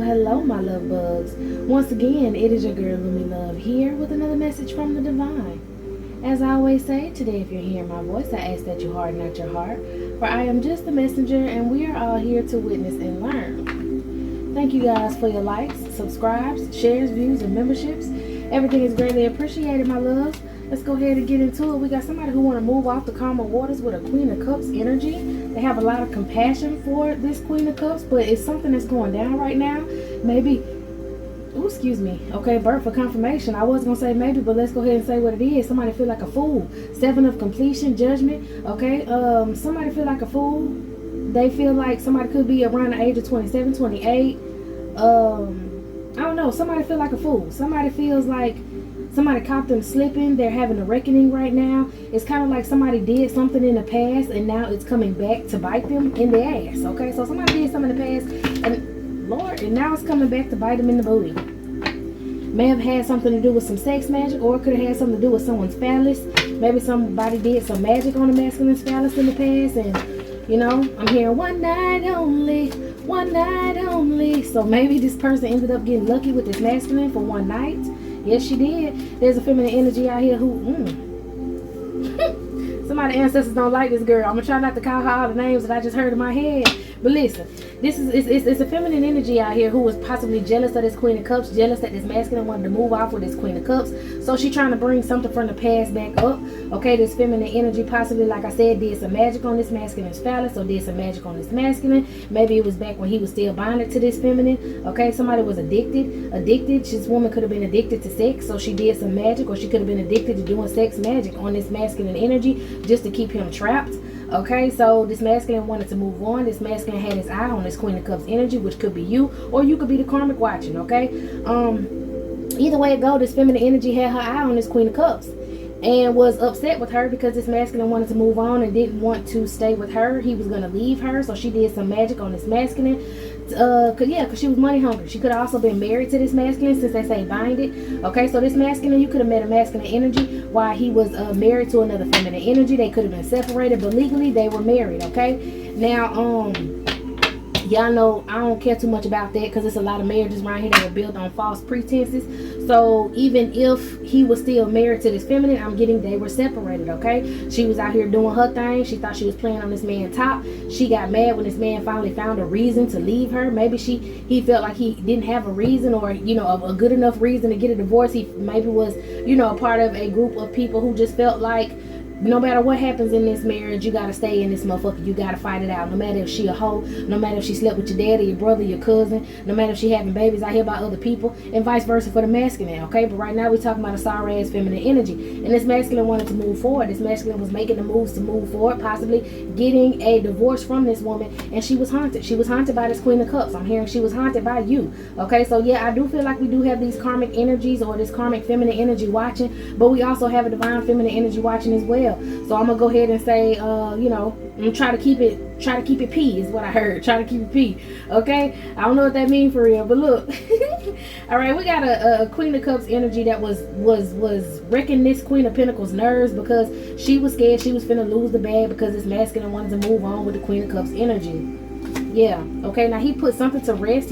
hello, my love bugs. Once again, it is your girl, Lumi Love, here with another message from the divine. As I always say, today if you're hearing my voice, I ask that you harden not your heart, for I am just a messenger, and we are all here to witness and learn. Thank you guys for your likes, subscribes, shares, views, and memberships. Everything is greatly appreciated, my loves. Let's go ahead and get into it. We got somebody who want to move off the karma waters with a Queen of Cups energy. They have a lot of compassion for this Queen of Cups, but it's something that's going down right now. Maybe, oh, excuse me. Okay, birth for confirmation. I was going to say maybe, but let's go ahead and say what it is. Somebody feel like a fool. 7 of completion, judgment. Okay, somebody feel like a fool. They feel like somebody could be around the age of 27, 28. I don't know. Somebody feel like a fool. Somebody feels like somebody caught them slipping. They're having a reckoning right now. It's kind of like somebody did something in the past and now it's coming back to bite them in the ass. Okay, so somebody did something in the past and now it's coming back to bite them in the booty. May have had something to do with some sex magic, or it could have had something to do with someone's phallus. Maybe somebody did some magic on the masculine's phallus in the past, and you know, I'm hearing one night only, one night only. So maybe this person ended up getting lucky with this masculine for one night. Yes, she did. There's a feminine energy out here who, somebody ancestors don't like this girl. I'm going to try not to call her all the names that I just heard in my head. But listen, it's a feminine energy out here who was possibly jealous of this Queen of Cups, jealous that this masculine wanted to move off with this Queen of Cups. So she trying to bring something from the past back up. Okay, this feminine energy possibly, like I said, did some magic on this masculine's phallus, or did some magic on this masculine. Maybe it was back when he was still bonded to this feminine. Okay, somebody was addicted. This woman could have been addicted to sex, so she did some magic, or she could have been addicted to doing sex magic on this masculine energy just to keep him trapped. Okay, so this masculine wanted to move on. This masculine had his eye on this Queen of Cups energy, which could be you, or you could be the karmic watching. Okay, either way it go, this feminine energy had her eye on this Queen of Cups and was upset with her because this masculine wanted to move on and didn't want to stay with her. He was going to leave her, so she did some magic on this masculine. Because she was money hungry. She could have also been married to this masculine, since they say bind it. Okay, so this masculine, you could have met a masculine energy while he was married to another feminine energy. They could have been separated, but legally they were married. Okay, now y'all know I don't care too much about that, because it's a lot of marriages around here that are built on false pretenses. So even if he was still married to this feminine, I'm getting they were separated. Okay, she was out here doing her thing. She thought she was playing on this man's top. She got mad when this man finally found a reason to leave her. Maybe he felt like he didn't have a reason, or a good enough reason to get a divorce. He maybe was a part of a group of people who just felt like no matter what happens in this marriage, you gotta stay in this motherfucker. You gotta fight it out. No matter if she a hoe, no matter if she slept with your dad or your brother, your cousin, no matter if she having babies out here by other people, and vice versa for the masculine. Okay, but right now we're talking about a sorry ass feminine energy, and this masculine wanted to move forward. This masculine was making the moves to move forward, possibly getting a divorce from this woman, and she was haunted. She was haunted by this Queen of Cups. I'm hearing she was haunted by you. Okay, so yeah, I do feel like we do have these karmic energies, or this karmic feminine energy watching, but we also have a divine feminine energy watching as well. So I'm gonna go ahead and say, try to keep it P is what I heard. Try to keep it P. Okay, I don't know what that means for real, but look. All right, we got a Queen of Cups energy that was wrecking this Queen of Pentacles nerves, because she was scared she was finna lose the bag because this masculine wanted to move on with the Queen of Cups energy. Yeah, okay, now he put something to rest.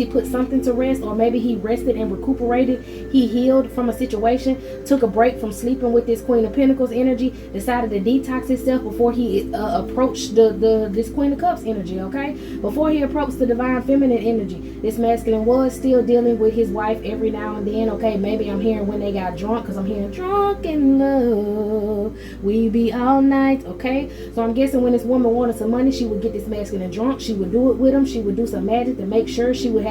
Or maybe he rested and recuperated. He healed from a situation, took a break from sleeping with this Queen of Pentacles energy, decided to detox himself before he approached this Queen of Cups energy. Okay, before he approached the divine feminine energy, this masculine was still dealing with his wife every now and then. Okay, maybe I'm hearing when they got drunk, because I'm hearing drunk in love we be all night. Okay, so I'm guessing when this woman wanted some money, she would get this masculine drunk. She would do it with him. She would do some magic to make sure she would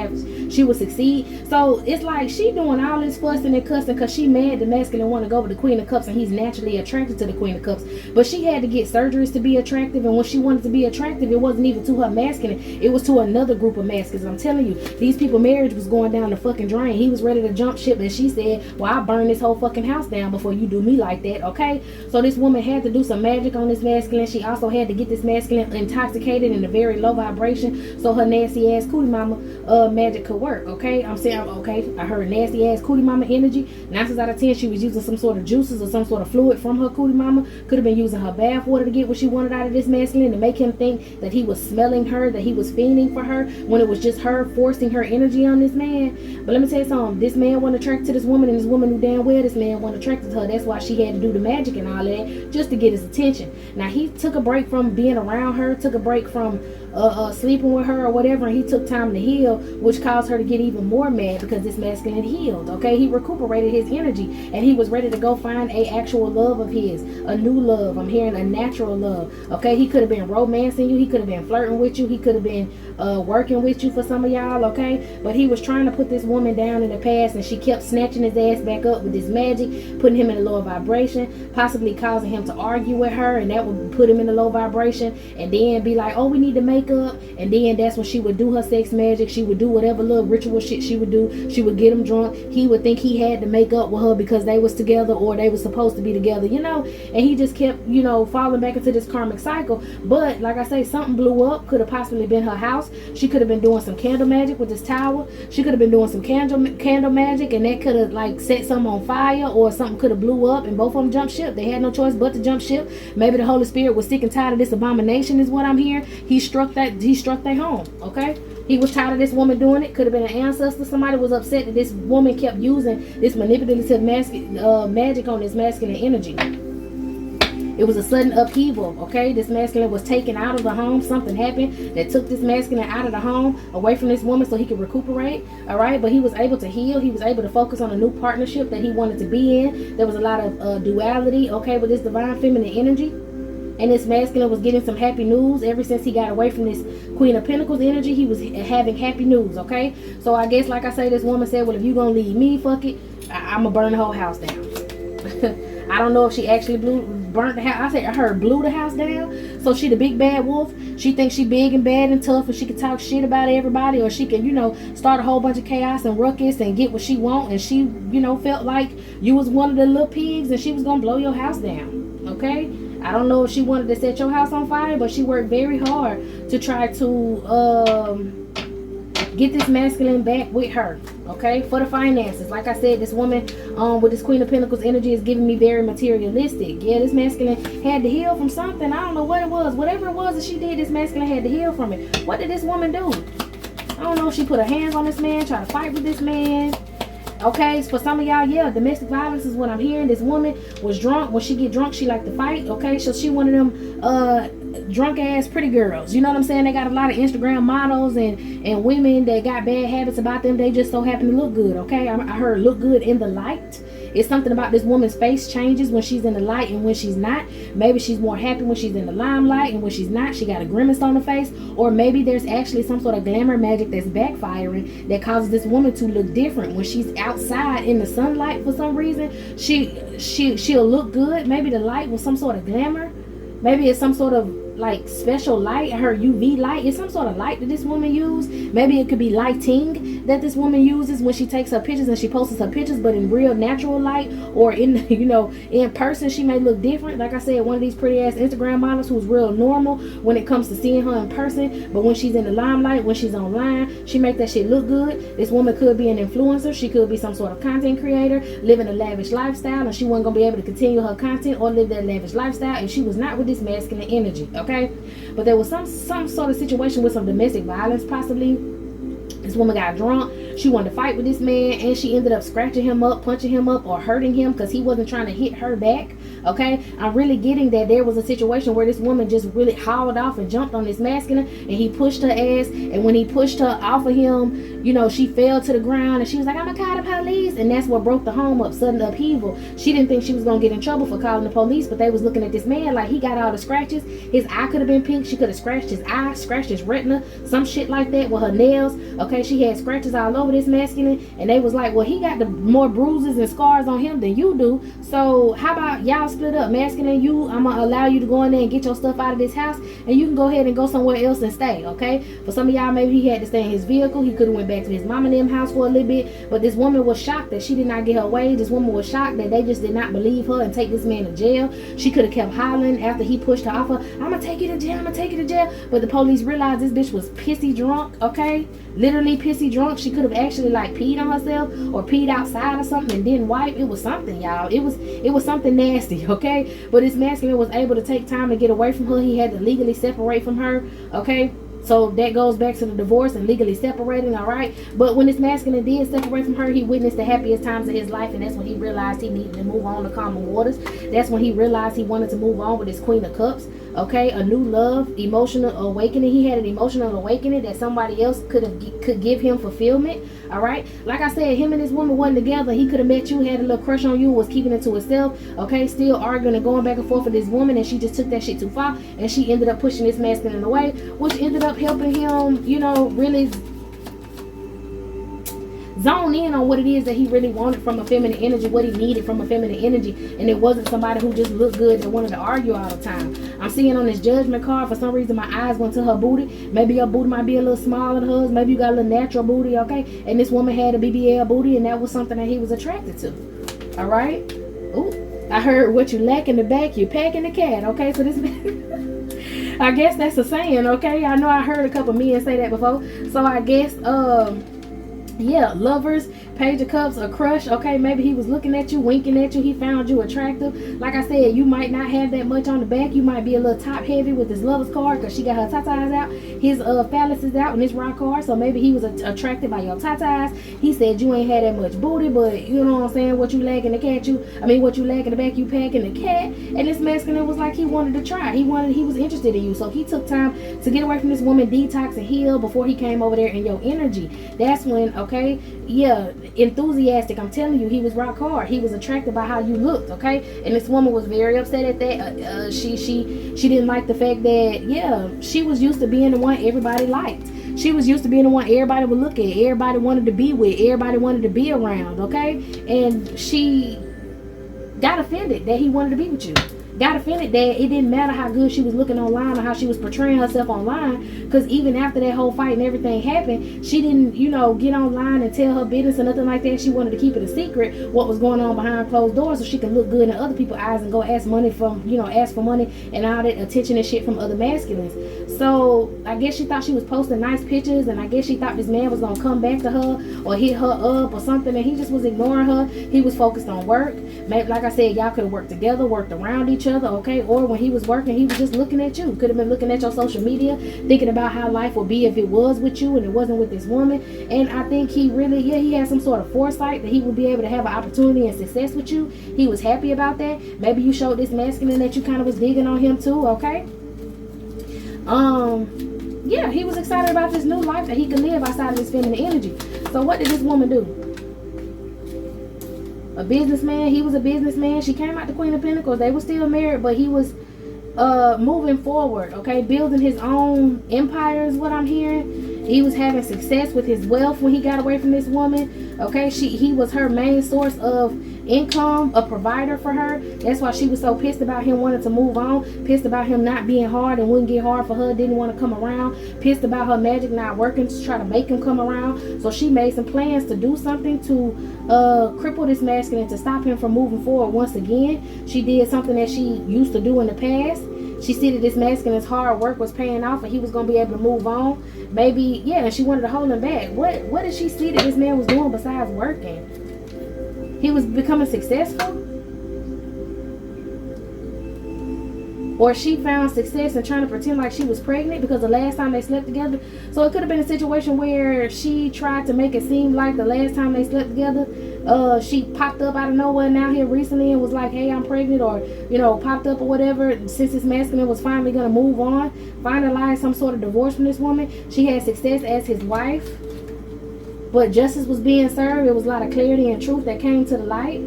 succeed. So it's like she doing all this fussing and cussing because she mad the masculine want to go with the Queen of Cups, and he's naturally attracted to the Queen of Cups. But she had to get surgeries to be attractive, and when she wanted to be attractive, it wasn't even to her masculine, it was to another group of masculines. I'm telling you, these people marriage was going down the fucking drain. He was ready to jump ship, and she said, well, I'll burn this whole fucking house down before you do me like that. Okay, so this woman had to do some magic on this masculine. She also had to get this masculine intoxicated in a very low vibration so her nasty ass cootie mama magic could work. Okay, I'm saying, okay, I heard nasty ass cootie mama energy. 9 times out of 10 she was using some sort of juices or some sort of fluid from her cootie mama. Could have been using her bath water to get what she wanted out of this masculine, to make him think that he was smelling her, that he was fiending for her, when it was just her forcing her energy on this man. But let me tell you something, this man wasn't attracted to this woman, and this woman knew damn well this man wasn't attracted to her. That's why she had to do the magic and all that, just to get his attention. Now he took a break from being around her, took a break from sleeping with her or whatever, and he took time to heal, which caused her to get even more mad because this masculine healed. Okay, he recuperated his energy, and he was ready to go find a actual love of his, a new love. I'm hearing a natural love. Okay, he could have been romancing you, he could have been flirting with you, he could have been working with you for some of y'all. Okay, but he was trying to put this woman down in the past, and she kept snatching his ass back up with this magic, putting him in a lower vibration, possibly causing him to argue with her, and that would put him in a low vibration, and then be like, oh, we need to make up. And then that's when she would do her sex magic. She would do whatever little ritual shit she would do. She would get him drunk. He would think he had to make up with her because they was together, or they were supposed to be together, you know. And he just kept, you know, falling back into this karmic cycle. But like I say, something blew up. Could have possibly been her house. She could have been doing some candle magic with this tower. She could have been doing some candle magic, and that could have like set something on fire, or something could have blew up, and both of them jumped ship. They had no choice but to jump ship. Maybe the Holy Spirit was sick and tired of this abomination, is what I'm hearing. He struck their home. Okay, he was tired of this woman doing it. Could have been an ancestor. Somebody was upset that this woman kept using this manipulative magic on this masculine energy. It was a sudden upheaval. Okay, this masculine was taken out of the home. Something happened that took this masculine out of the home, away from this woman, so he could recuperate. All right, but he was able to heal. He was able to focus on a new partnership that he wanted to be in. There was a lot of duality, okay, with this divine feminine energy. And this masculine was getting some happy news. Ever since he got away from this Queen of Pentacles energy, he was having happy news, okay? So I guess, like I say, this woman said, well, if you gonna leave me, fuck it, I'm gonna burn the whole house down. I don't know if she actually burnt the house. I heard blew the house down. So she the big bad wolf. She thinks she big and bad and tough, and she can talk shit about everybody, or she can, you know, start a whole bunch of chaos and ruckus and get what she want. And she, you know, felt like you was one of the little pigs, and she was gonna blow your house down, okay? I don't know if she wanted to set your house on fire, but she worked very hard to try to get this masculine back with her, okay, for the finances. Like I said, this woman with this Queen of Pentacles energy is giving me very materialistic. Yeah, this masculine had to heal from something. I don't know what it was. Whatever it was that she did, this masculine had to heal from it. What did this woman do? I don't know if she put her hands on this man, try to fight with this man. Okay, for some of y'all, yeah, domestic violence is what I'm hearing. This woman was drunk. When she get drunk, she like to fight. Okay, so she one of them drunk ass pretty girls. You know what I'm saying? They got a lot of Instagram models and women that got bad habits about them. They just so happen to look good. Okay, I heard look good in the light. It's something about this woman's face changes when she's in the light and when she's not. Maybe she's more happy when she's in the limelight, and when she's not, she got a grimace on her face. Or maybe there's actually some sort of glamour magic that's backfiring that causes this woman to look different when she's outside in the sunlight. For some reason, she'll look good. Maybe the light was some sort of glamour. Maybe it's some sort of like special light, her UV light. It's some sort of light that this woman used. Maybe it could be lighting that this woman uses when she takes her pictures and she posts her pictures, but in real natural light, or in, you know, in person she may look different. Like I said, one of these pretty ass Instagram models who's real normal when it comes to seeing her in person, but when she's in the limelight, when she's online, she make that shit look good. This woman could be an influencer. She could be some sort of content creator living a lavish lifestyle, and she wasn't gonna be able to continue her content or live that lavish lifestyle if she was not with this masculine energy. Okay, but there was some sort of situation with some domestic violence, possibly. This woman got drunk. She wanted to fight with this man, and she ended up scratching him up, punching him up, or hurting him because he wasn't trying to hit her back. Okay, I'm really getting that there was a situation where this woman just really hauled off and jumped on this masculine, and he pushed her ass, and when he pushed her off of him, you know, she fell to the ground, and she was like, I'm gonna call the police. And that's what broke the home up. Sudden upheaval. She didn't think she was gonna get in trouble for calling the police, but they was looking at this man like he got all the scratches. His eye could have been pink. She could have scratched his eye, scratched his retina, some shit like that with her nails. Okay, she had scratches all over this masculine, and they was like, well, he got the more bruises and scars on him than you do, so how about y'all y'all split up. Masculine, I'm gonna allow you to go in there and get your stuff out of this house, and you can go ahead and go somewhere else and stay, okay? For some of y'all, maybe he had to stay in his vehicle. He could have went back to his mom and them house for a little bit, but this woman was shocked that she did not get her way. This woman was shocked that they just did not believe her and take this man to jail. She could have kept hollering after he pushed her off her, I'm gonna take you to jail, I'm gonna take you to jail. But the police realized this bitch was pissy drunk, okay? Literally pissy drunk. She could have actually like peed on herself or peed outside or something and didn't wipe. It was something, y'all. It was something nasty, okay? But this masculine was able to take time to get away from her. He had to legally separate from her, okay? So that goes back to the divorce and legally separating, all right? But when this masculine did separate from her, he witnessed the happiest times of his life, and that's when he realized he needed to move on to calmer waters. That's when he realized he wanted to move on with his Queen of Cups, okay? A new love, emotional awakening. He had an emotional awakening that somebody else could give him fulfillment, all right? Like I said, him and this woman wasn't together. He could have met you, had a little crush on you, was keeping it to himself, okay? Still arguing and going back and forth with this woman, and she just took that shit too far, and she ended up pushing this masculine away, which ended up helping him, you know, really zone in on what it is that he really wanted from a feminine energy, what he needed from a feminine energy. And it wasn't somebody who just looked good that wanted to argue all the time. I'm seeing on this judgment card, for some reason my eyes went to her booty. Maybe your booty might be a little smaller than hers. Maybe you got a little natural booty, okay? And this woman had a BBL booty, and that was something that he was attracted to. All right? Ooh, I heard what you lack in the back, you packing the cat, okay? So this I guess that's a saying, okay? I know I heard a couple men say that before. So I guess, yeah, lovers, Page of Cups, a crush, okay? Maybe he was looking at you, winking at you. He found you attractive. Like I said, you might not have that much on the back. You might be a little top heavy with this lover's card because she got her tatas out. His phallus is out in this rock card. So maybe he was attracted by your tatas. He said you ain't had that much booty, but you know what I'm saying? What you lack in the cat, what you lack in the back, you pack in the cat. And this masculine was like he wanted to try. He was interested in you. So he took time to get away from this woman, detox and heal before he came over there in your energy. That's when, okay, yeah, enthusiastic. I'm telling you, he was rock hard. He was attracted by how you looked, okay? And this woman was very upset at that. She didn't like the fact that, yeah, she was used to being the one everybody liked. She was used to being the one everybody would look at, everybody wanted to be with, everybody wanted to be around, okay? And she got offended that he wanted to be with you. Got offended that it didn't matter how good she was looking online or how she was portraying herself online, because even after that whole fight and everything happened, she didn't, you know, get online and tell her business or nothing like that. She wanted to keep it a secret what was going on behind closed doors so she could look good in other people's eyes and go ask for money and all that attention and shit from other masculines. So I guess she thought she was posting nice pictures, and I guess she thought this man was gonna come back to her or hit her up or something, and he just was ignoring her. He was focused on work. Maybe, like I said, y'all could have worked together, worked around each other, okay? Or when he was working, he was just looking at you. Could have been looking at your social media, thinking about how life would be if it was with you and it wasn't with this woman. And I think he really, he had some sort of foresight that he would be able to have an opportunity and success with you. He was happy about that. Maybe you showed this masculine that you kind of was digging on him too, okay? Yeah, he was excited about this new life that he could live outside of his feminine energy. So what did this woman do? A businessman. He was a businessman. She came out the Queen of Pentacles. They were still married, but he was moving forward, okay, building his own empire is what I'm hearing. He was having success with his wealth when he got away from this woman, okay? He was her main source of income, a provider for her. That's why she was so pissed about him wanting to move on, pissed about him not being hard and wouldn't get hard for her, didn't want to come around, pissed about her magic not working to try to make him come around. So she made some plans to do something to cripple this masculine, to stop him from moving forward once again. She did something that she used to do in the past. She see that this masculine's hard work was paying off and he was going to be able to move on. Maybe, yeah, and she wanted to hold him back. What did she see that this man was doing besides working? He was becoming successful? Or she found success in trying to pretend like she was pregnant because the last time they slept together. So it could have been a situation where she tried to make it seem like the last time they slept together, she popped up out of nowhere now here recently and was like, hey, I'm pregnant, or, you know, popped up or whatever. Since this masculine was finally going to move on, finalize some sort of divorce from this woman, she had success as his wife. But justice was being served. It was a lot of clarity and truth that came to the light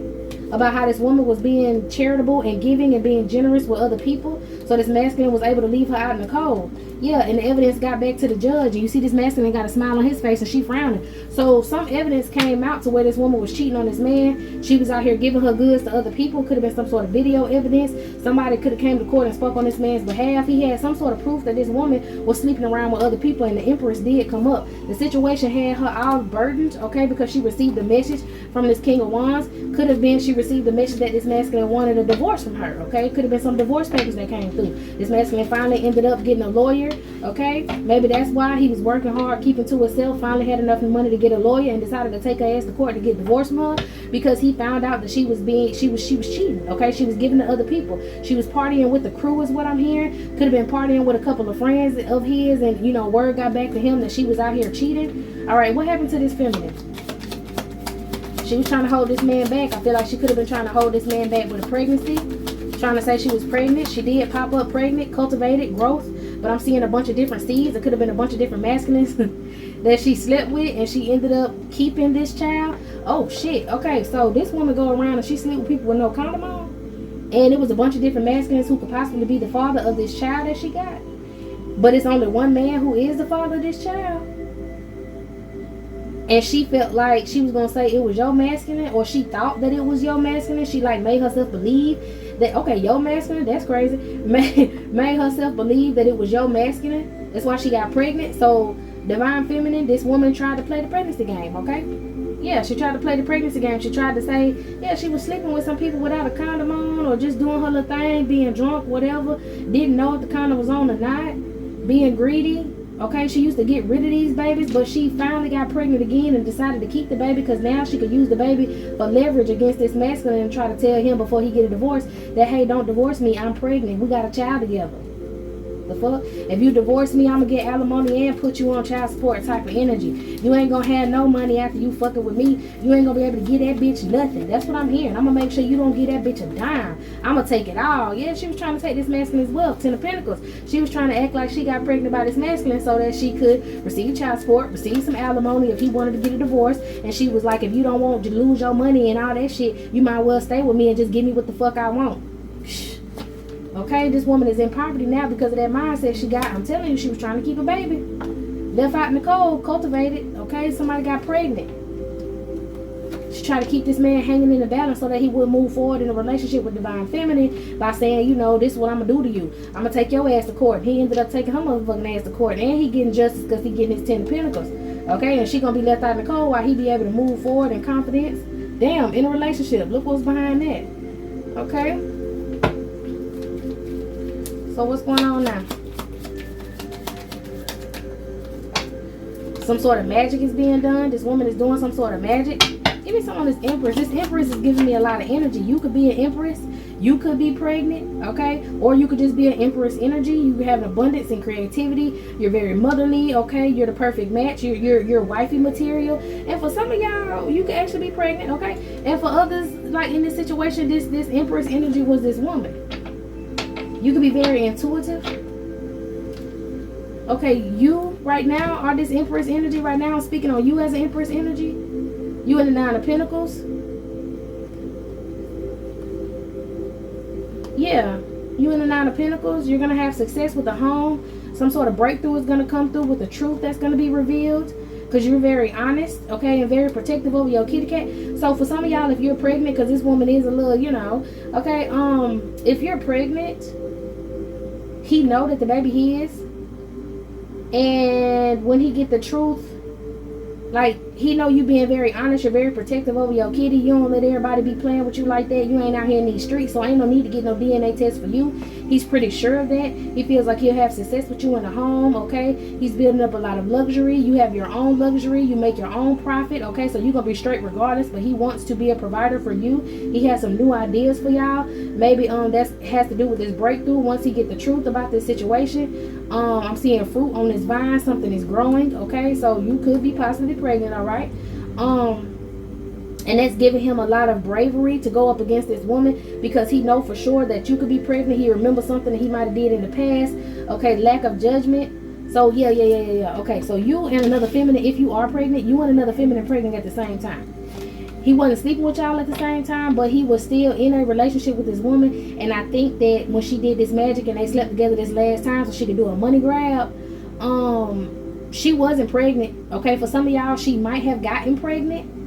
about how this woman was being charitable and giving and being generous with other people. So this masculine was able to leave her out in the cold. Yeah, and the evidence got back to the judge, and you see this masculine got a smile on his face, and she frowning. So some evidence came out to where this woman was cheating on this man. She was out here giving her goods to other people. Could have been some sort of video evidence. Somebody could have came to court and spoke on this man's behalf. He had some sort of proof that this woman was sleeping around with other people, and the Empress did come up. The situation had her all burdened, okay, because she received a message from this King of Wands. Could have been she received the message that this masculine wanted a divorce from her, okay? Could have been some divorce papers that came through. This masculine finally ended up getting a lawyer, okay? Maybe that's why he was working hard, keeping to himself, finally had enough money to get a lawyer and decided to take her ass to court to get divorced from her, because he found out that she was cheating, okay? She was giving to other people. She was partying with the crew is what I'm hearing. Could have been partying with a couple of friends of his, and you know, word got back to him that she was out here cheating. All right, what happened to this feminine? She was trying to hold this man back. I feel like she could have been trying to hold this man back with a pregnancy, trying to say she was pregnant. She did pop up pregnant, cultivated growth, but I'm seeing a bunch of different seeds. It could have been a bunch of different masculines that she slept with, and she ended up keeping this child. Oh shit. Okay, so this woman go around and she sleep with people with no condom on, and it was a bunch of different masculines who could possibly be the father of this child that she got, but it's only one man who is the father of this child. And she felt like she was going to say it was your masculine, or she thought that it was your masculine. She like made herself believe that, okay, your masculine, that's crazy. Made herself believe that it was your masculine. That's why she got pregnant. So divine feminine, this woman tried to play the pregnancy game, okay? Yeah, she tried to play the pregnancy game. She tried to say, yeah, she was sleeping with some people without a condom on, or just doing her little thing, being drunk, whatever. Didn't know if the condom was on or not. Being greedy. Okay, she used to get rid of these babies, but she finally got pregnant again and decided to keep the baby because now she could use the baby for leverage against this masculine and try to tell him before he get a divorce that, hey, don't divorce me, I'm pregnant, we got a child together. The fuck? If you divorce me, I'm gonna get alimony and put you on child support type of energy. You ain't gonna have no money after you fucking with me. You ain't gonna be able to get that bitch nothing. That's what I'm hearing. I'm gonna make sure you don't get that bitch a dime. I'm gonna take it all. Yeah, she was trying to take this masculine's wealth, Ten of Pentacles. She was trying to act like she got pregnant by this masculine so that she could receive child support, receive some alimony if he wanted to get a divorce. And she was like, if you don't want to lose your money and all that shit, you might well stay with me and just give me what the fuck I want. Okay, this woman is in poverty now because of that mindset she got. I'm telling you, she was trying to keep a baby. Left out in the cold, cultivated. Okay, somebody got pregnant. She tried to keep this man hanging in the balance so that he would move forward in a relationship with divine feminine by saying, you know, this is what I'm gonna do to you. I'm gonna take your ass to court. He ended up taking her motherfucking ass to court, and he getting justice because he getting his 10 of Pentacles. Okay, and she gonna be left out in the cold while he be able to move forward in confidence. Damn, in a relationship. Look what's behind that. Okay. So what's going on now? Some sort of magic is being done. This woman is doing some sort of magic. Give me some on this Empress. This Empress is giving me a lot of energy. You could be an Empress. You could be pregnant, okay? Or you could just be an Empress energy. You have an abundance and creativity. You're very motherly, okay? You're the perfect match. You're wifey material. And for some of y'all, you could actually be pregnant, okay? And for others, like in this situation, this Empress energy was this woman. You could be very intuitive. Okay, you right now are this Empress energy right now. I'm speaking on you as an Empress energy. You in the Nine of Pentacles. Yeah, you in the Nine of Pentacles. You're going to have success with the home. Some sort of breakthrough is going to come through with the truth that's going to be revealed. Because you're very honest, okay, and very protective over your kitty cat. So for some of y'all, if you're pregnant, because this woman is a little, you know, okay, if you're pregnant, he know that the baby his, and when he get the truth, like, he know you being very honest, you're very protective over your kitty, you don't let everybody be playing with you like that, you ain't out here in these streets, so ain't no need to get no DNA test for you. He's pretty sure of that. He feels like he'll have success with you in the home, okay? He's building up a lot of luxury. You have your own luxury. You make your own profit, okay? So you're going to be straight regardless, but he wants to be a provider for you. He has some new ideas for y'all. Maybe that has to do with this breakthrough once he get the truth about this situation. I'm seeing fruit on this vine. Something is growing, okay? So you could be possibly pregnant, all right? And that's giving him a lot of bravery to go up against this woman because he know for sure that you could be pregnant. He remembers something that he might have did in the past. Okay, lack of judgment. So yeah. Okay, so you and another feminine, if you are pregnant, you and another feminine pregnant at the same time. He wasn't sleeping with y'all at the same time, but he was still in a relationship with this woman. And I think that when she did this magic and they slept together this last time so she could do a money grab, she wasn't pregnant. Okay, for some of y'all, she might have gotten pregnant.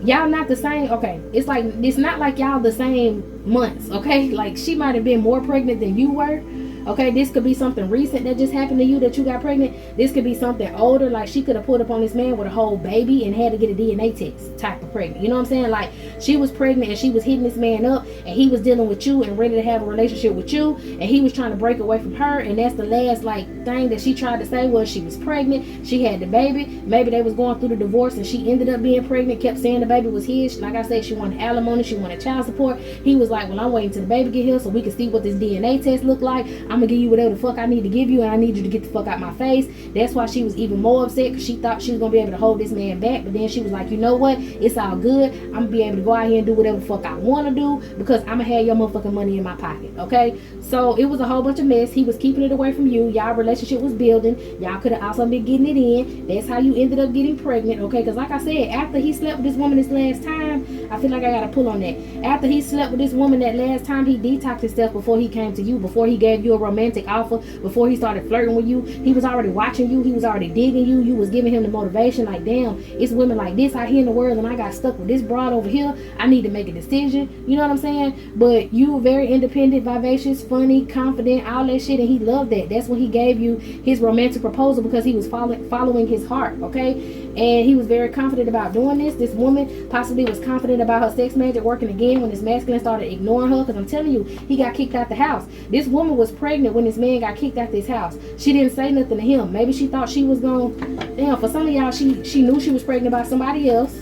Y'all not the same. Okay, it's like, it's not like y'all the same months. Okay, like she might have been more pregnant than you were. Okay, this could be something recent that just happened to you that you got pregnant. This could be something older, like she could have pulled up on this man with a whole baby and had to get a DNA test type of pregnant. You know what I'm saying? Like she was pregnant and she was hitting this man up and he was dealing with you and ready to have a relationship with you, and he was trying to break away from her, and that's the last like thing that she tried to say was she was pregnant. She had the baby. Maybe they was going through the divorce and she ended up being pregnant, kept saying the baby was his. Like I said, she wanted alimony, she wanted child support. He was like, well, I'm waiting till the baby get here so we can see what this DNA test look like. I'm gonna give you whatever the fuck I need to give you, and I need you to get the fuck out my face. That's why she was even more upset, because she thought she was gonna be able to hold this man back. But then she was like, you know what, it's all good. I'm gonna be able to go out here and do whatever the fuck I want to do, because I'm gonna have your motherfucking money in my pocket. Okay, so it was a whole bunch of mess. He was keeping it away from you. Y'all relationship was building. Y'all could have also been getting it in. That's how you ended up getting pregnant. Okay, because like I said, after he slept with this woman this last time, I feel like I gotta pull on that. After he slept with this woman that last time, he detoxed himself before he came to you, before he gave you a romantic offer, before he started flirting with you. He was already watching you. He was already digging you. You was giving him the motivation, like, damn, it's women like this out here in the world, and I got stuck with this broad over here. I need to make a decision. You know what I'm saying? But you were very independent, vivacious, funny, confident, all that shit, and he loved that. That's when he gave you his romantic proposal, because he was following his heart. Okay, and he was very confident about doing this. This woman possibly was confident about her sex magic working again when this masculine started ignoring her, because I'm telling you, he got kicked out the house. This woman was pregnant when this man got kicked out this house. She didn't say nothing to him. Maybe she thought she was going, damn, for some of y'all, she knew she was pregnant by somebody else,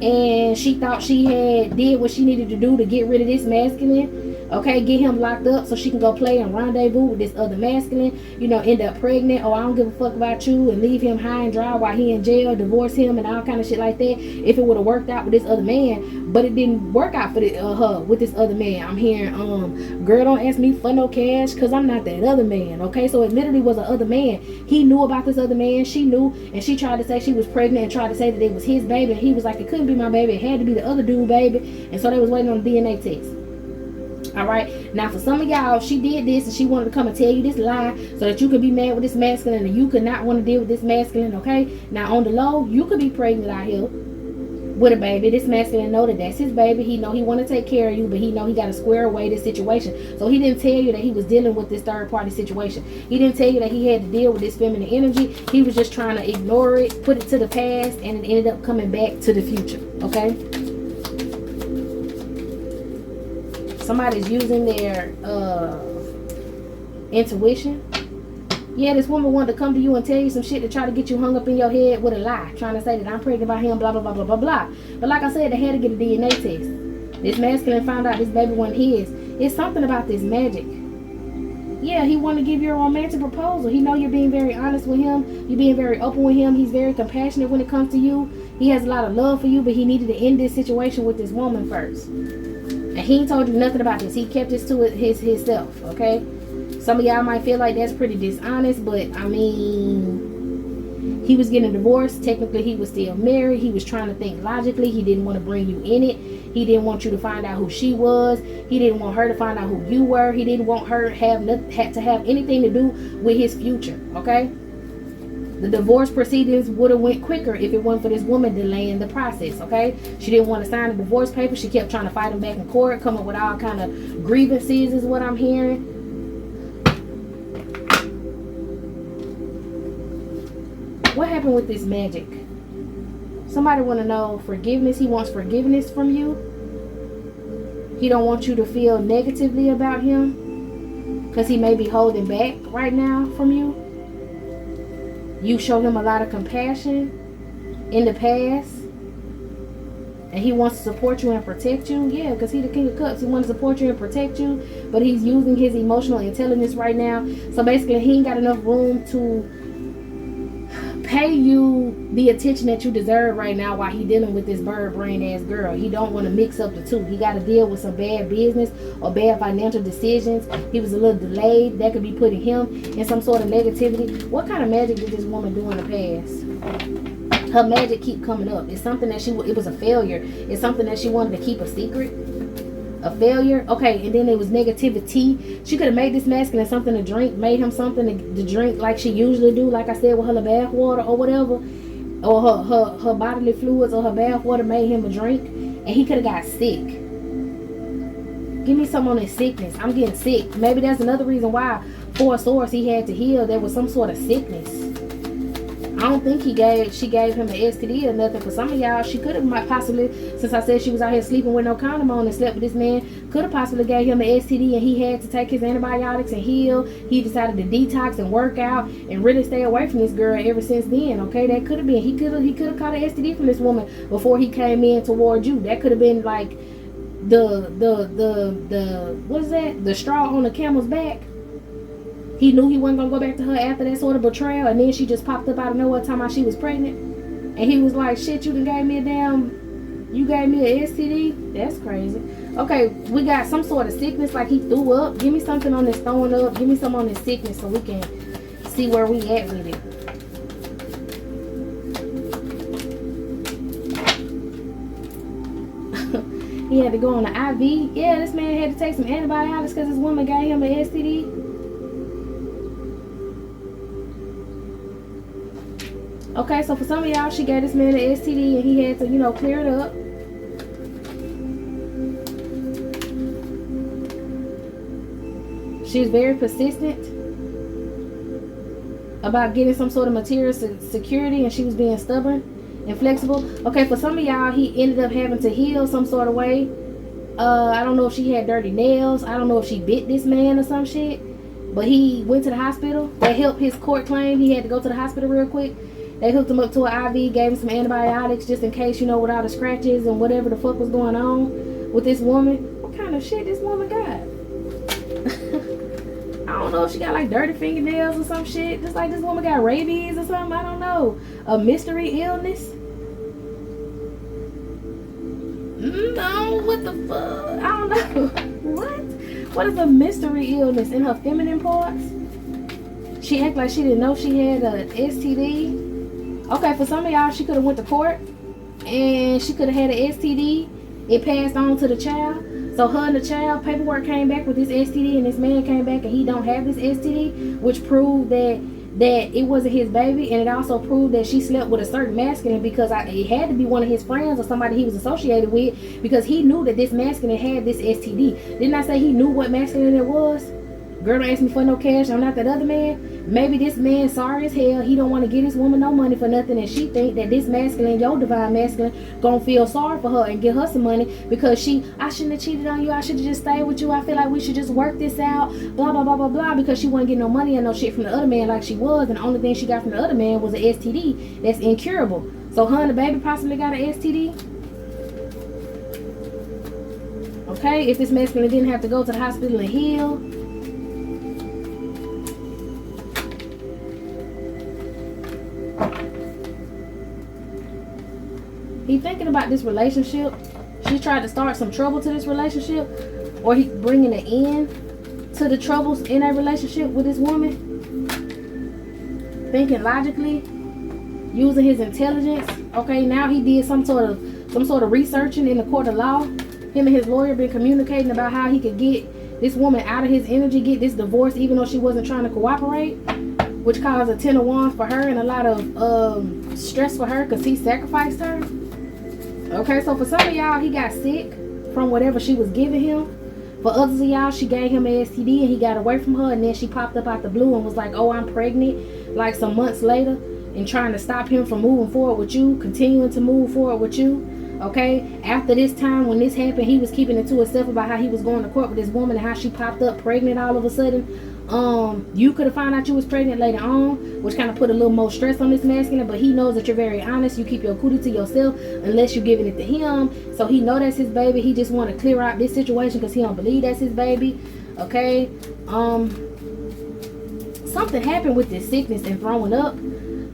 and she thought she had did what she needed to do to get rid of this masculine. Okay, get him locked up so she can go play and rendezvous with this other masculine, you know, end up pregnant. Oh, I don't give a fuck about you, and leave him high and dry while he in jail, divorce him and all kind of shit like that, if it would have worked out with this other man. But it didn't work out for her with this other man. I'm hearing, girl, don't ask me for no cash, because I'm not that other man. Okay, so it literally was a other man. He knew about this other man. She knew, and she tried to say she was pregnant and tried to say that it was his baby, and he was like, it couldn't be my baby, it had to be the other dude baby. And so they was waiting on the DNA test. All right, now for some of y'all, she did this and she wanted to come and tell you this lie so that you could be mad with this masculine and you could not want to deal with this masculine. Okay, now on the low, you could be pregnant out here with a baby. This masculine know that that's his baby. He know he want to take care of you, but he know he got to square away this situation. So he didn't tell you that he was dealing with this third party situation. He didn't tell you that he had to deal with this feminine energy. He was just trying to ignore it, put it to the past, and it ended up coming back to the future. Okay, somebody's using their intuition. Yeah, this woman wanted to come to you and tell you some shit to try to get you hung up in your head with a lie, trying to say that I'm pregnant by him, blah blah blah blah blah blah. But like I said, they had to get a DNA test. This masculine found out this baby wasn't his. It's something about this magic. Yeah, he wanted to give you a romantic proposal. He know you're being very honest with him. You're being very open with him. He's very compassionate when it comes to you. He has a lot of love for you, but he needed to end this situation with this woman first. And he ain't told you nothing about this. He kept this to himself, okay? Some of y'all might feel like that's pretty dishonest, but I mean, he was getting divorced. Technically, he was still married. He was trying to think logically. He didn't want to bring you in it. He didn't want you to find out who she was. He didn't want her to find out who you were. He didn't want her to have anything to do with his future, okay? The divorce proceedings would have went quicker if it wasn't for this woman delaying the process, okay? She didn't want to sign the divorce paper. She kept trying to fight him back in court, come up with all kind of grievances is what I'm hearing. What happened with this magic? Somebody want to know forgiveness. He wants forgiveness from you. He don't want you to feel negatively about him because he may be holding back right now from you. You showed him a lot of compassion in the past, and he wants to support you and protect you. Yeah, because he's the King of Cups. He wants to support you and protect you, but he's using his emotional intelligence right now. So basically, he ain't got enough room to pay you the attention that you deserve right now while he dealing with this bird brain ass girl. He don't want to mix up the two. He got to deal with some bad business or bad financial decisions. He was a little delayed. That could be putting him in some sort of negativity. What kind of magic did this woman do in the past? Her magic keep coming up. It's something that it was a failure. It's something that she wanted to keep a secret. A failure. Okay, and then it was negativity. She could have made this masculine something to drink, made him something to drink like she usually do, like I said, with her bath water or whatever, or her bodily fluids or her bath water made him a drink, and he could have got sick. Give me some on his sickness. I'm getting sick. Maybe that's another reason why Four of Swords he had to heal. There was some sort of sickness. I don't think she gave him an STD or nothing. For some of y'all, she could have possibly, since I said she was out here sleeping with no condom on and slept with this man, could have possibly gave him an STD and he had to take his antibiotics and heal. He decided to detox and work out and really stay away from this girl ever since then. Okay, that could have been. He could have caught an STD from this woman before he came in toward you. That could have been like the what is that? The straw on the camel's back. He knew he wasn't going to go back to her after that sort of betrayal. And then she just popped up out of nowhere talking about she was pregnant. And he was like, shit, you gave me an STD? That's crazy. Okay, we got some sort of sickness like he threw up. Give me something on this throwing up. Give me some on this sickness so we can see where we at with it. He had to go on the IV. Yeah, this man had to take some antibiotics because his woman gave him an STD. Okay, so for some of y'all, she gave this man an STD and he had to, clear it up. She's very persistent about getting some sort of material security, and she was being stubborn and flexible. Okay, for some of y'all, he ended up having to heal some sort of way. I don't know if she had dirty nails. I don't know if she bit this man or some shit. But he went to the hospital. They helped his court claim. He had to go to the hospital real quick. They hooked him up to an IV, gave him some antibiotics just in case, with all the scratches and whatever the fuck was going on with this woman. What kind of shit this woman got? I don't know if she got like dirty fingernails or some shit. Just like this woman got rabies or something. I don't know. A mystery illness? No, what the fuck? I don't know. What? What is a mystery illness in her feminine parts? She act like she didn't know she had a STD. Okay, for some of y'all, she could have went to court and she could have had an STD. It passed on to the child. So her and the child, paperwork came back with this STD, and this man came back and he don't have this STD, which proved that it wasn't his baby, and it also proved that she slept with a certain masculine because it had to be one of his friends or somebody he was associated with, because he knew that this masculine had this STD. Didn't I say he knew what masculine it was? Girl, don't ask me for no cash. I'm not that other man. Maybe this man sorry as hell. He don't want to give this woman no money for nothing, and she think that this masculine, your divine masculine, gonna feel sorry for her and give her some money because I shouldn't have cheated on you. I should have just stayed with you. I feel like we should just work this out. Blah blah blah blah blah. Because she wasn't getting no money and no shit from the other man like she was, and the only thing she got from the other man was an STD that's incurable. So her and the baby possibly got an STD. Okay, if this masculine didn't have to go to the hospital and heal. He thinking about this relationship. She tried to start some trouble to this relationship, or he bringing an end to the troubles in a relationship with this woman. Thinking logically, using his intelligence. Okay, now he did some sort of researching in the court of law. Him and his lawyer been communicating about how he could get this woman out of his energy, get this divorce, even though she wasn't trying to cooperate, which caused a 10 of Wands for her and a lot of stress for her because he sacrificed her. Okay, so for some of y'all, he got sick from whatever she was giving him. For others of y'all, she gave him an STD and he got away from her, and then she popped up out the blue and was like, oh, I'm pregnant, like some months later, and trying to stop him from moving forward with you, continuing to move forward with you. Okay, after this time when this happened, he was keeping it to himself about how he was going to court with this woman and how she popped up pregnant all of a sudden. You could have found out you was pregnant later on, which kind of put a little more stress on this masculine, but he knows that you're very honest. You keep your cootie to yourself unless you're giving it to him. So he know that's his baby. He just want to clear out this situation because he don't believe that's his baby. Okay, something happened with this sickness and throwing up.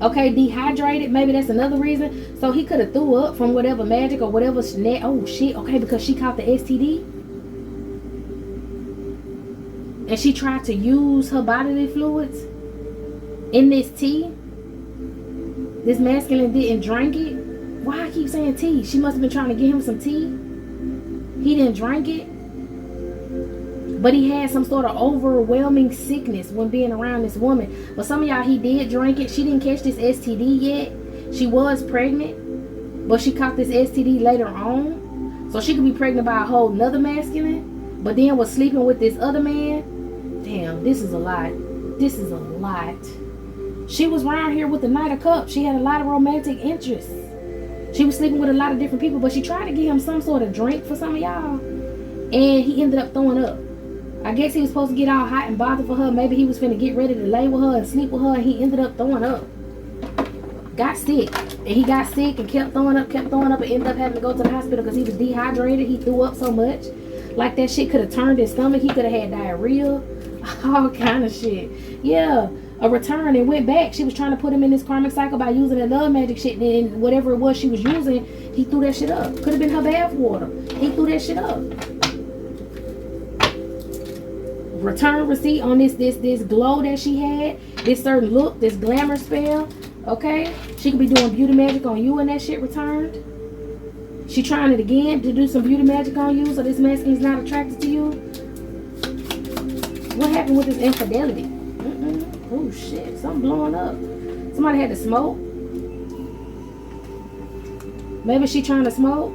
Okay, dehydrated, maybe that's another reason. So he could have threw up from whatever magic or whatever snack. Oh shit, okay, because she caught the STD. And she tried to use her bodily fluids in this tea. This masculine didn't drink it. Why I keep saying tea? She must have been trying to get him some tea. He didn't drink it. But he had some sort of overwhelming sickness when being around this woman. But some of y'all, he did drink it. She didn't catch this STD yet. She was pregnant, but she caught this STD later on. So she could be pregnant by a whole nother masculine, but then was sleeping with this other man. Damn, this is a lot. This is a lot. She was around here with the Knight of Cups. She had a lot of romantic interests. She was sleeping with a lot of different people, but she tried to get him some sort of drink for some of y'all, and he ended up throwing up. I guess he was supposed to get all hot and bothered for her. Maybe he was finna get ready to lay with her and sleep with her, and he ended up throwing up. Got sick. And he got sick and kept throwing up, and ended up having to go to the hospital because he was dehydrated. He threw up so much. Like that shit could have turned his stomach. He could have had diarrhea. All kind of shit. Yeah. A return and went back. She was trying to put him in this karmic cycle by using that love magic shit. And then whatever it was she was using, he threw that shit up. Could have been her bath water. He threw that shit up. Return receipt on this glow that she had, this certain look, this glamour spell. Okay, she could be doing beauty magic on you and that shit returned. She trying it again to do some beauty magic on you, so this masculine's not attracted to you. What happened with this infidelity? Oh shit, something blowing up. Somebody had to smoke. Maybe she trying to smoke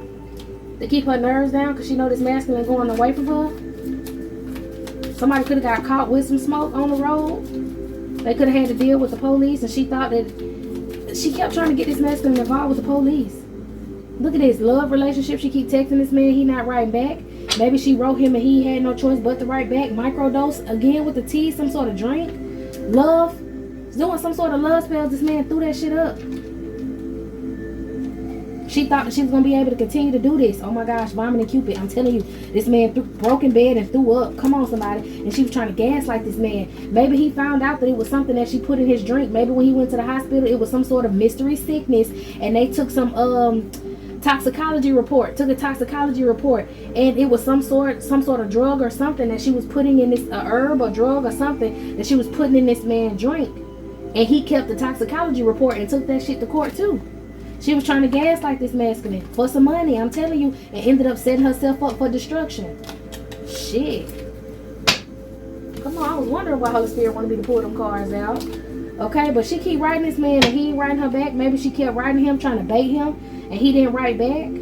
to keep her nerves down because she know this masculine going away from her. Somebody could have got caught with some smoke on the road. They could have had to deal with the police, and she thought that she kept trying to get this masculine involved with the police. Look at this love relationship. She keep texting this man, he not writing back. Maybe she wrote him and he had no choice but to write back. Microdose again with the tea, some sort of drink. Love, doing some sort of love spells. This man threw that shit up. She thought that she was going to be able to continue to do this. Oh my gosh, vomit and Cupid. I'm telling you, this man broke in bed and threw up. Come on, somebody. And she was trying to gaslight this man. Maybe he found out that it was something that she put in his drink. Maybe when he went to the hospital, it was some sort of mystery sickness. And they took some toxicology report. Took a toxicology report. And it was some sort of drug or something that she was putting in this, herb or drug or something that she was putting in this man's drink. And he kept the toxicology report and took that shit to court too. She was trying to gaslight this masculine for some money, I'm telling you, and ended up setting herself up for destruction. Shit. Come on, I was wondering why Holy Spirit wanted me to pull them cards out. Okay, but she keep writing this man and he ain't writing her back. Maybe she kept writing him, trying to bait him, and he didn't write back.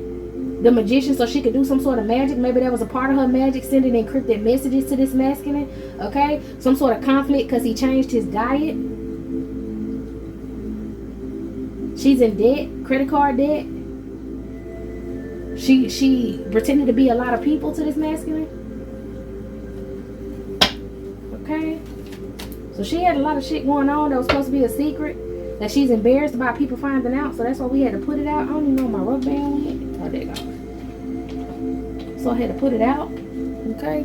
The magician, so she could do some sort of magic. Maybe that was a part of her magic, sending encrypted messages to this masculine. Okay, some sort of conflict because he changed his diet. She's in debt, credit card debt. She pretended to be a lot of people to this masculine. Okay. So she had a lot of shit going on that was supposed to be a secret that she's embarrassed about people finding out. So that's why we had to put it out. I don't even know where my rubber band went. Oh, there you go. So I had to put it out. Okay.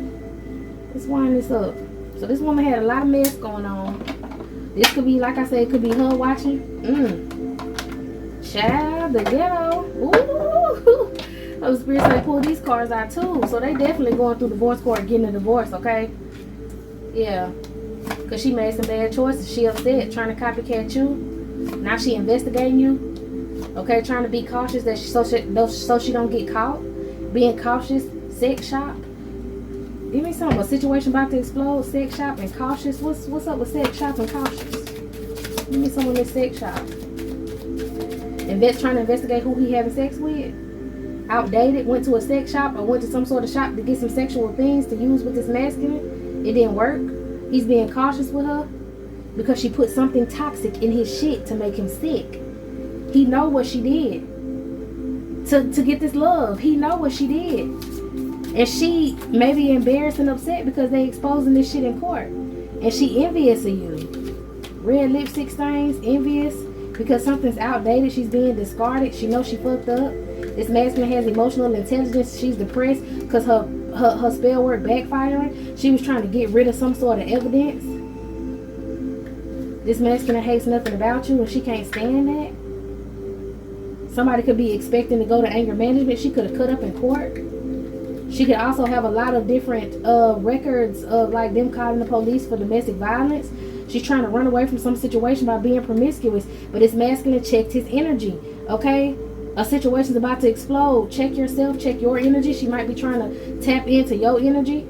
Let's wind this up. So this woman had a lot of mess going on. This could be, like I said, it could be her watching. Child, the ghetto. Ooh. Those spirits, they pull these cards out too. So they definitely going through divorce court, getting a divorce, okay? Yeah. Because she made some bad choices. She upset, trying to copycat you. Now she investigating you. Okay, trying to be cautious that so she don't get caught. Being cautious. Sex shop. Give me something. A situation about to explode. Sex shop and cautious. What's up with sex shop and cautious? Give me some of this sex shop. Trying to investigate who he having sex with. Outdated, went to a sex shop or went to some sort of shop to get some sexual things to use with this masculine. It didn't work. He's being cautious with her because she put something toxic in his shit to make him sick. He know what she did to get this love. He know what she did. And she may be embarrassed and upset because they exposing this shit in court. And she envious of you. Red lipstick stains, envious. Because something's outdated, she's being discarded. She knows she fucked up. This masculine has emotional intelligence. She's depressed because her spell work backfiring. She was trying to get rid of some sort of evidence. This masculine hates nothing about you and she can't stand that. Somebody could be expecting to go to anger management. She could have cut up in court. She could also have a lot of different records of like them calling the police for domestic violence. She's trying to run away from some situation by being promiscuous. But this masculine checked his energy. Okay? A situation's about to explode. Check yourself. Check your energy. She might be trying to tap into your energy.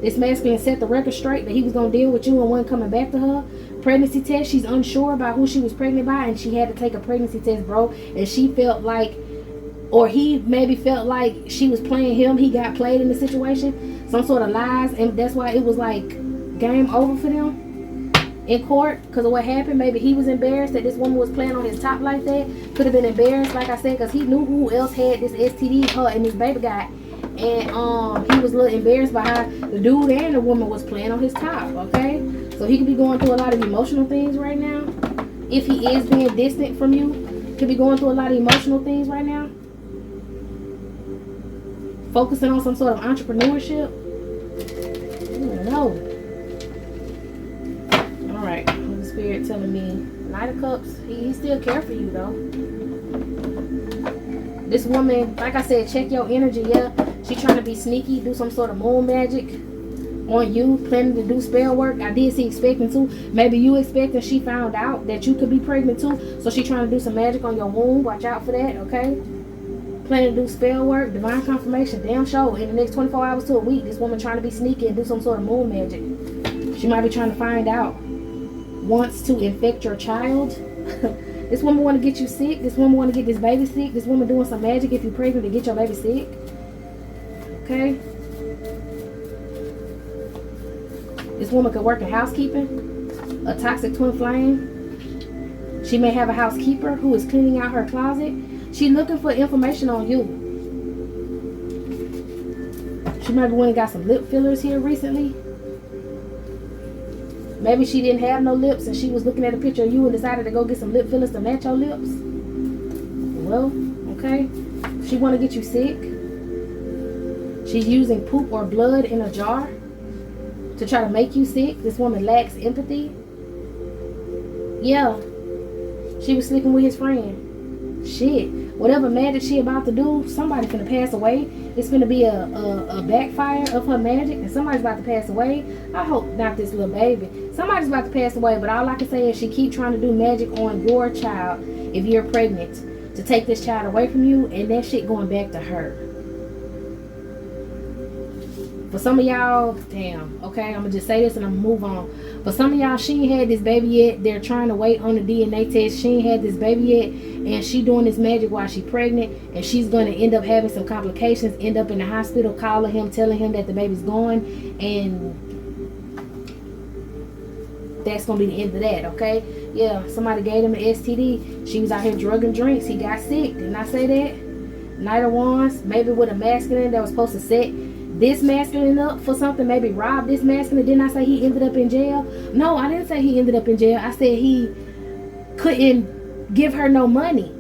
This masculine set the record straight that he was going to deal with you and wasn't coming back to her. Pregnancy test. She's unsure about who she was pregnant by, and she had to take a pregnancy test, bro. And she felt like, or he maybe felt like she was playing him. He got played in the situation. Some sort of lies. And that's why it was like game over for them in court because of what happened. Maybe he was embarrassed that this woman was playing on his top like that. Could have been embarrassed, like I said, because he knew who else had this STD, her and this baby guy. And he was a little embarrassed by how the dude and the woman was playing on his top. Okay, so he could be going through a lot of emotional things right now. If he is being distant from you, could be going through a lot of emotional things right now. Focusing on some sort of entrepreneurship. I don't know. Alright, Holy Spirit telling me Knight of Cups, he still care for you though. This woman, like I said, check your energy. Yeah, she trying to be sneaky, do some sort of moon magic on you, planning to do spell work. I did see expecting to. Maybe you expecting, she found out that you could be pregnant too, so she trying to do some magic on your womb. Watch out for that, okay? Planning to do spell work, divine confirmation, damn show. In the next 24 hours to a week, this woman trying to be sneaky and do some sort of moon magic. She might be trying to find out. Wants to infect your child. This woman want to get you sick. This woman want to get this baby sick. This woman doing some magic if you're pregnant to get your baby sick. Okay. This woman could work in housekeeping. A toxic twin flame. She may have a housekeeper who is cleaning out her closet. She's looking for information on you. She might be one that got some lip fillers here recently. Maybe she didn't have no lips and she was looking at a picture of you and decided to go get some lip fillers to match your lips. Well, okay. She want to get you sick. She's using poop or blood in a jar to try to make you sick. This woman lacks empathy. Yeah. She was sleeping with his friend. Shit. Whatever magic she about to do, somebody finna pass away. It's finna be a backfire of her magic, and somebody's about to pass away. I hope not this little baby. Somebody's about to pass away, but all I can say is she keep trying to do magic on your child if you're pregnant to take this child away from you, and that shit going back to her. For some of y'all, damn, okay, I'm gonna just say this and I'm gonna move on. For some of y'all, she ain't had this baby yet. They're trying to wait on the DNA test. She ain't had this baby yet, and she doing this magic while she pregnant, and she's gonna end up having some complications, end up in the hospital, calling him, telling him that the baby's gone, and that's gonna be the end of that, okay? Yeah, somebody gave him an STD. She was out here drugging drinks. He got sick. Didn't I say that? Knight of Wands, maybe with a masculine that was supposed to set this masculine up for something, maybe rob this masculine. Didn't I say he ended up in jail? No, I didn't say he ended up in jail. I said he couldn't give her no money,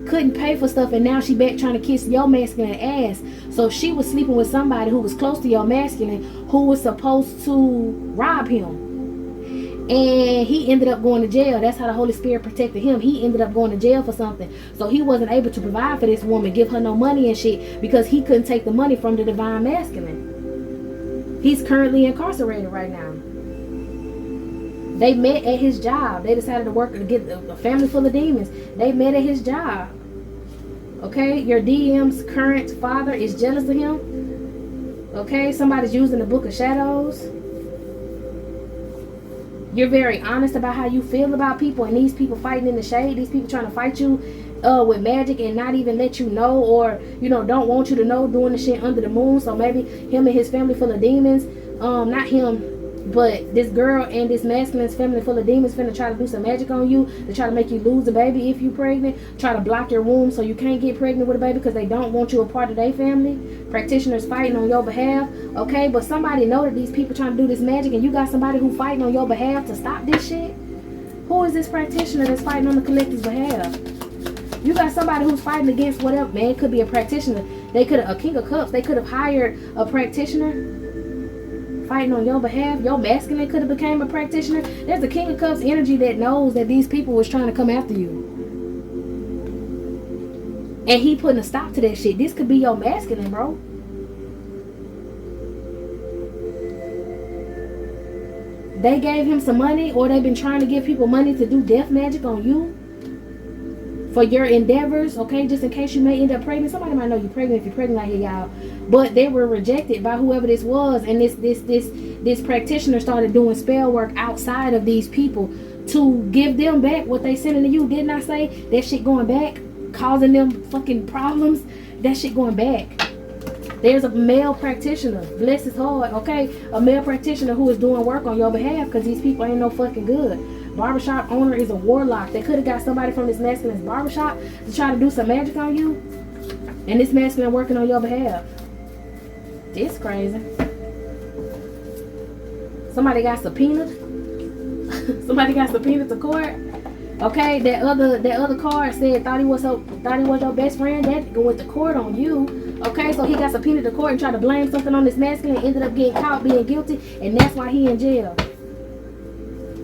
couldn't pay for stuff, and now she back trying to kiss your masculine ass. So she was sleeping with somebody who was close to your masculine, who was supposed to rob him, and he ended up going to jail. That's how the Holy Spirit protected him. He ended up going to jail for something, so he wasn't able to provide for this woman, give her no money and shit, because he couldn't take the money from the divine masculine. He's currently incarcerated right now. They met at his job. They decided to work to get a family full of demons. They met at his job. Okay, your DM's current father is jealous of him. Okay, somebody's using the Book of Shadows. You're very honest about how you feel about people, and these people fighting in the shade, these people trying to fight you with magic and not even let you know, or don't want you to know, doing the shit under the moon. So maybe him and his family full of demons, not him, but this girl and this masculine's family full of demons finna try to do some magic on you to try to make you lose the baby if you pregnant, try to block your womb so you can't get pregnant with a baby because they don't want you a part of their family. Practitioners fighting on your behalf, okay? But somebody know that these people trying to do this magic, and you got somebody who fighting on your behalf to stop this shit. Who is this practitioner that's fighting on the collective's behalf? You got somebody who's fighting against whatever. Man, it could be a practitioner. They could have, a King of Cups, they could have hired a practitioner fighting on your behalf. Your masculine could have became a practitioner. There's the King of Cups energy that knows that these people was trying to come after you, and he putting a stop to that shit. This could be your masculine, bro. they gave him some money, or they've been trying to give people money to do death magic on you for your endeavors, okay? Just in case you may end up pregnant. Somebody might know you're pregnant if you're pregnant out here, y'all. But they were rejected by whoever this was, and this practitioner started doing spell work outside of these people to give them back what they sending to you. Didn't I say that shit going back, causing them fucking problems? That shit going back. There's a male practitioner, bless his heart, okay? A male practitioner who is doing work on your behalf, because these people ain't no fucking good. Barbershop owner is a warlock. They could have got somebody from this masculine barbershop to try to do some magic on you, and this masculine working on your behalf. This crazy. Somebody got subpoenaed. Somebody got subpoenaed to court. Okay, that other card said thought he was your best friend. That went to court on you. Okay, so he got subpoenaed to court and tried to blame something on this masculine, ended up getting caught being guilty, and that's why he in jail.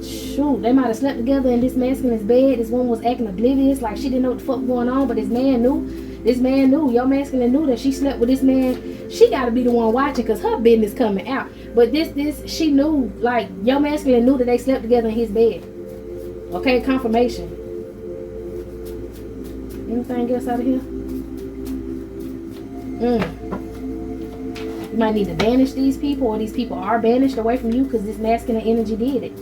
Shoot, they might have slept together in this masculine's bed. This woman was acting oblivious, like she didn't know what the fuck was going on, but this man knew. This man knew. Your masculine knew that she slept with this man. She got to be the one watching, because her business coming out. But she knew, like, your masculine knew that they slept together in his bed. Okay, confirmation. Anything else out of here? You might need to banish these people, or these people are banished away from you because this masculine energy did it.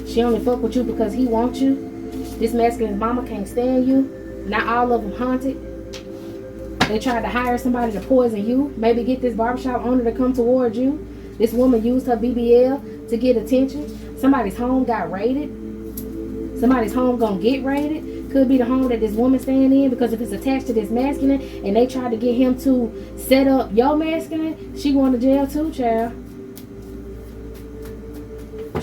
She only fuck with you because he wants you. This masculine mama can't stand you. Not all of them haunted. They tried to hire somebody to poison you. Maybe get this barbershop owner to come towards you. This woman used her BBL to get attention. Somebody's home got raided. Somebody's home gonna get raided. Could be the home that this woman staying in, because if it's attached to this masculine and they tried to get him to set up your masculine, she going to jail too, child.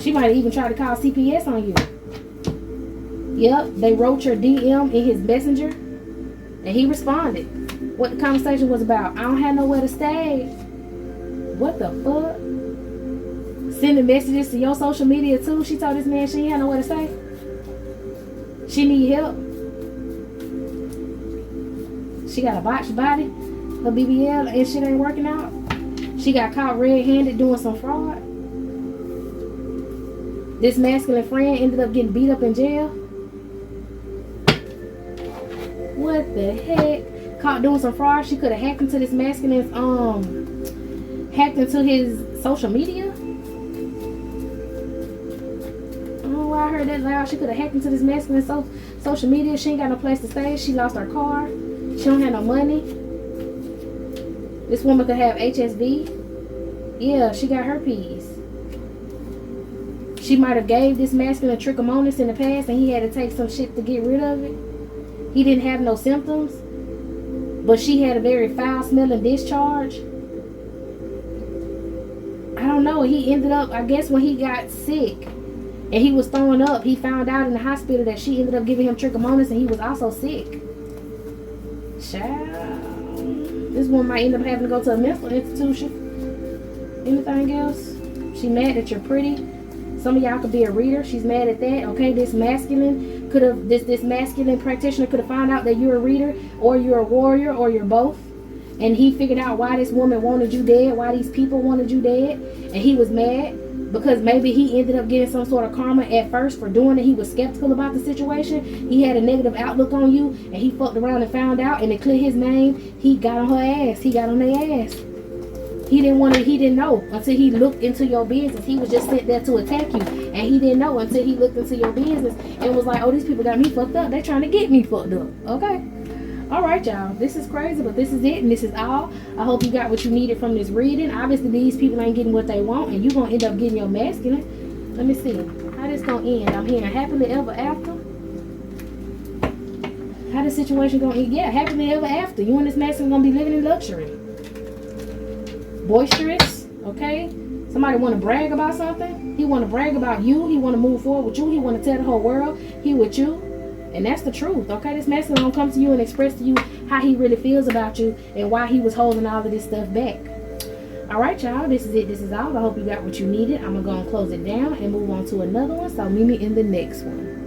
She might even try to call CPS on you. Yep, they wrote your DM in his messenger and he responded. What the conversation was about: I don't have nowhere to stay. What the fuck? Sending messages to your social media too. She told this man she ain't had nowhere to stay. She need help. She got a botched body, her BBL, and shit ain't working out. She got caught red-handed doing some fraud. This masculine friend ended up getting beat up in jail. What the heck? Caught doing some fraud. She could have hacked into this masculine's hacked into his social media. Oh, I heard that loud. She could have hacked into this masculine's social media. She ain't got no place to stay. She lost her car. She don't have no money. This woman could have HSV. Yeah, she got herpes. She might have gave this masculine trichomonas in the past and he had to take some shit to get rid of it. He didn't have no symptoms, but she had a very foul smelling discharge. I don't know. He ended up, I guess when he got sick and he was throwing up, he found out in the hospital that she ended up giving him trichomonas and he was also sick. Child, this one might end up having to go to a mental institution. Anything else? She mad that you're pretty. Some of y'all could be a reader. She's mad at that. Okay, this masculine could have, this masculine practitioner could have found out that you're a reader, or you're a warrior, or you're both. And he figured out why this woman wanted you dead, why these people wanted you dead, and he was mad because maybe he ended up getting some sort of karma at first for doing it. He was skeptical about the situation. He had a negative outlook on you, and he fucked around and found out, and it cleared his name. He got on her ass. He got on their ass. He didn't know until he looked into your business. He was just sent there to attack you. And he didn't know until he looked into your business and was like, oh, these people got me fucked up. They trying to get me fucked up. Okay. All right, y'all. This is crazy, but this is it, and this is all. I hope you got what you needed from this reading. Obviously, these people ain't getting what they want, and you're going to end up getting your masculine. Let me see. How this going to end? I'm hearing happily ever after. How this situation going to end? Yeah, happily ever after. You and this masculine going to be living in luxury. Boisterous, okay? Somebody want to brag about something. He want to brag about you. He want to move forward with you. He want to tell the whole world he with you. And that's the truth, okay? This masculine gonna come to you and express to you how he really feels about you and why he was holding all of this stuff back. All right, y'all. This is it. This is all. I hope you got what you needed. I'm going to go and close it down and move on to another one. So meet me in the next one.